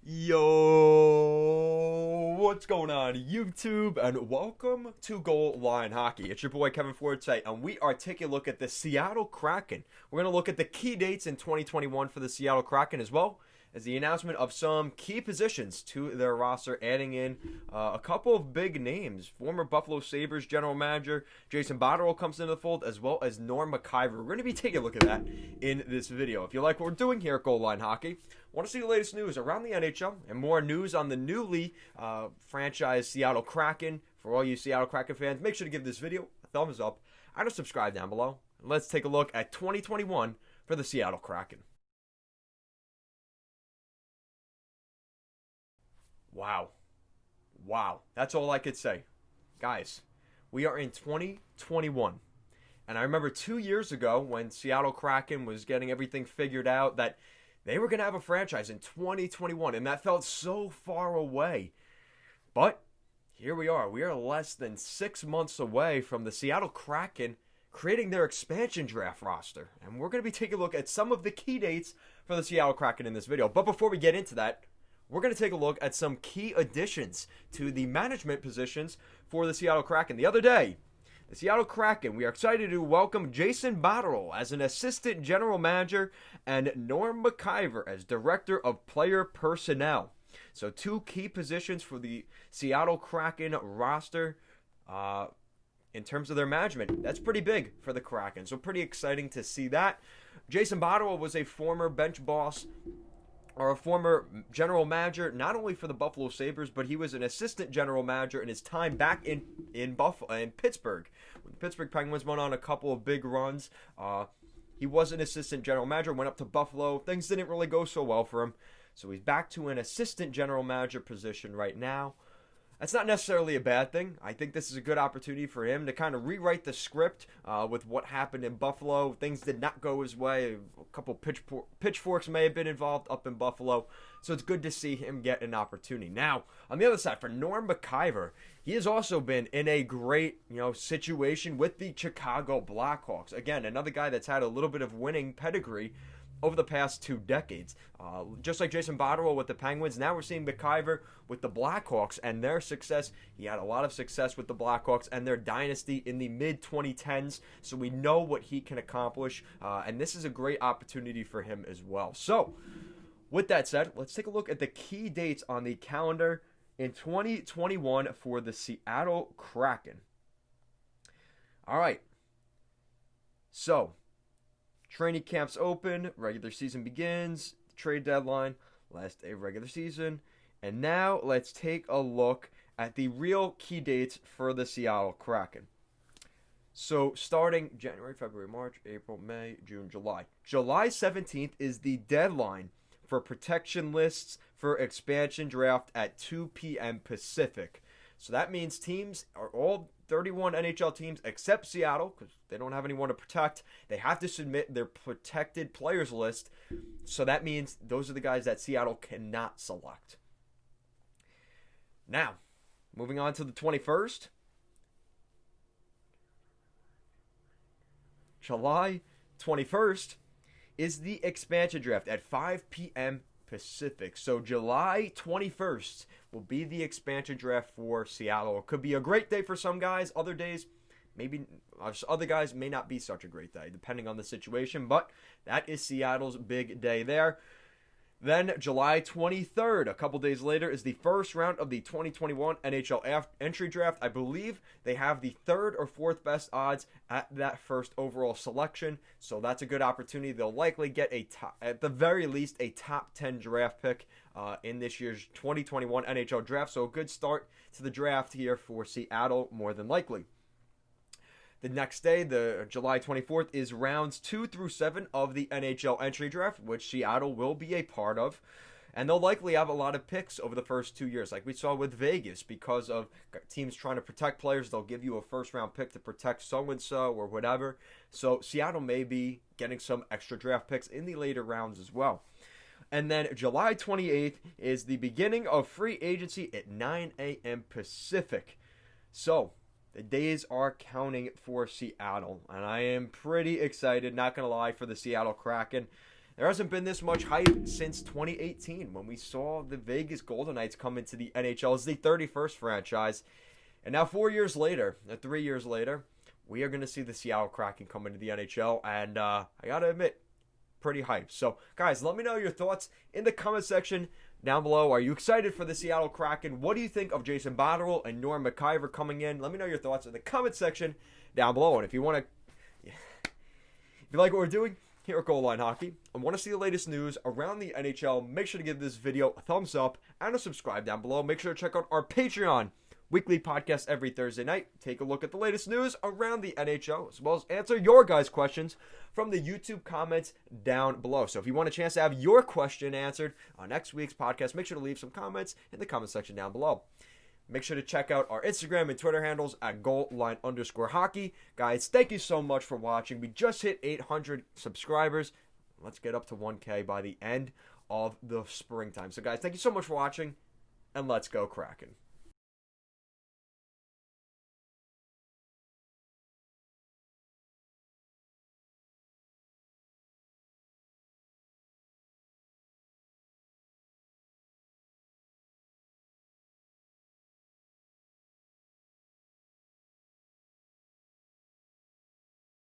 Yo, what's going on, YouTube? And welcome to Goal Line Hockey. It's your boy Kevin Forte, and we are taking a look at the Seattle Kraken. We're going to look at the key dates in 2021 for the Seattle Kraken, as well as the announcement of some key positions to their roster, adding in a couple of big names. Former Buffalo Sabres general manager Jason Botterill comes into the fold, as well as Norm McIver. We're going to be taking a look at that in this video. If you like what we're doing here at Goal Line Hockey, want to see the latest news around the NHL and more news on the newly franchised Seattle Kraken, for all you Seattle Kraken fans, make sure to give this video a thumbs up and a subscribe down below. And let's take a look at 2021 for the Seattle Kraken. Wow. That's all I could say. Guys, we are in 2021. And I remember 2 years ago when Seattle Kraken was getting everything figured out that they were going to have a franchise in 2021. And that felt so far away. But here we are. We are less than 6 months away from the Seattle Kraken creating their expansion draft roster. And we're going to be taking a look at some of the key dates for the Seattle Kraken in this video. But before we get into that, we're going to take a look at some key additions to the management positions for the Seattle Kraken. The other day, the Seattle Kraken, we are excited to welcome Jason Botterill as an assistant general manager and Norm McIver as director of player personnel. So two key positions for the Seattle Kraken roster in terms of their management. That's pretty big for the Kraken, so pretty exciting to see that. Jason Botterill was a former bench boss or a former general manager, not only for the Buffalo Sabres, but he was an assistant general manager in his time back in Pittsburgh. When the Pittsburgh Penguins went on a couple of big runs, he was an assistant general manager, went up to Buffalo. Things didn't really go so well for him, so he's back to an assistant general manager position right now. That's not necessarily a bad thing. I think this is a good opportunity for him to kind of rewrite the script with what happened in Buffalo. Things did not go his way. A couple pitchforks may have been involved up in Buffalo. So it's good to see him get an opportunity. Now, on the other side, for Norm McIver, he has also been in a great situation with the Chicago Blackhawks. Again, another guy that's had a little bit of winning pedigree over the past 2 decades. Just like Jason Botterill with the Penguins, now we're seeing McIver with the Blackhawks and their success. He had a lot of success with the Blackhawks and their dynasty in the mid-2010s, so we know what he can accomplish, and this is a great opportunity for him as well. So, with that said, let's take a look at the key dates on the calendar in 2021 for the Seattle Kraken. All right. So, training camps open, regular season begins, trade deadline, last day of regular season. And now let's take a look at the real key dates for the Seattle Kraken. So starting January, February, March, April, May, June, July. July 17th is the deadline for protection lists for expansion draft at 2 p.m. Pacific. So that means teams are all 31 NHL teams except Seattle, because they don't have anyone to protect. They have to submit their protected players list. So that means those are the guys that Seattle cannot select. Now, moving on to the 21st. July 21st is the expansion draft at 5 p.m. Pacific. So July 21st will be the expansion draft for Seattle. It could be a great day for some guys. Other days, maybe other guys may not be such a great day, depending on the situation. But that is Seattle's big day there. Then July 23rd, a couple days later, is the first round of the 2021 NHL entry draft. I believe they have the 3rd or 4th best odds at that first overall selection. So that's a good opportunity. They'll likely get at the very least, a top 10 draft pick in this year's 2021 NHL draft. So a good start to the draft here for Seattle, more than likely. The next day, the July 24th, is rounds 2 through 7 of the NHL entry draft, which Seattle will be a part of. And they'll likely have a lot of picks over the first 2 years, like we saw with Vegas. Because of teams trying to protect players, they'll give you a first-round pick to protect so-and-so or whatever. So Seattle may be getting some extra draft picks in the later rounds as well. And then July 28th is the beginning of free agency at 9 a.m. Pacific. So the days are counting for Seattle, and I am pretty excited, not going to lie, for the Seattle Kraken. There hasn't been this much hype since 2018 when we saw the Vegas Golden Knights come into the NHL as the 31st franchise. And now 3 years later, we are going to see the Seattle Kraken come into the NHL. And I got to admit, pretty hyped. So, guys, let me know your thoughts in the comment section down below. Are you excited for the Seattle Kraken? What do you think of Jason Botterill and Norm McIver coming in? Let me know your thoughts in the comment section down below. And if you want to, if you like what we're doing here at Goal Line Hockey and want to see the latest news around the NHL, make sure to give this video a thumbs up and a subscribe down below. Make sure to check out our Patreon weekly podcast every Thursday night. Take a look at the latest news around the NHL, as well as answer your guys' questions from the YouTube comments down below. So if you want a chance to have your question answered on next week's podcast, make sure to leave some comments in the comment section down below. Make sure to check out our Instagram and Twitter handles at goalline_hockey. Guys, thank you so much for watching. We just hit 800 subscribers. Let's get up to 1K by the end of the springtime. So guys, thank you so much for watching, and let's go Kraken.